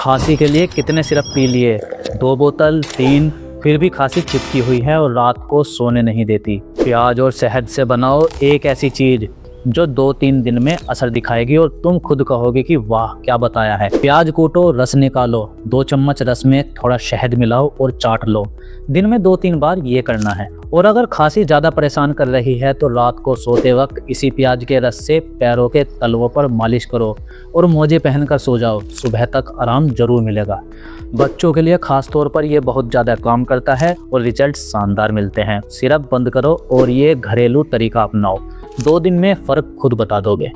खांसी के लिए कितने सिरप पी लिए? 2 बोतल, 3? फिर भी खांसी चिपकी हुई है और रात को सोने नहीं देती। प्याज और शहद से बनाओ एक ऐसी चीज जो 2-3 दिन में असर दिखाएगी और तुम खुद कहोगे कि वाह क्या बताया है। प्याज कूटो, रस निकालो, 2 चम्मच रस में थोड़ा शहद मिलाओ और चाट लो। दिन में 2-3 बार ये करना है। और अगर खांसी ज़्यादा परेशान कर रही है तो रात को सोते वक्त इसी प्याज के रस से पैरों के तलवों पर मालिश करो और मोजे पहनकर सो जाओ। सुबह तक आराम जरूर मिलेगा। बच्चों के लिए खास तौर पर यह बहुत ज़्यादा काम करता है और रिजल्ट शानदार मिलते हैं। सिरप बंद करो और ये घरेलू तरीका अपनाओ। 2 दिन में फ़र्क खुद बता दोगे।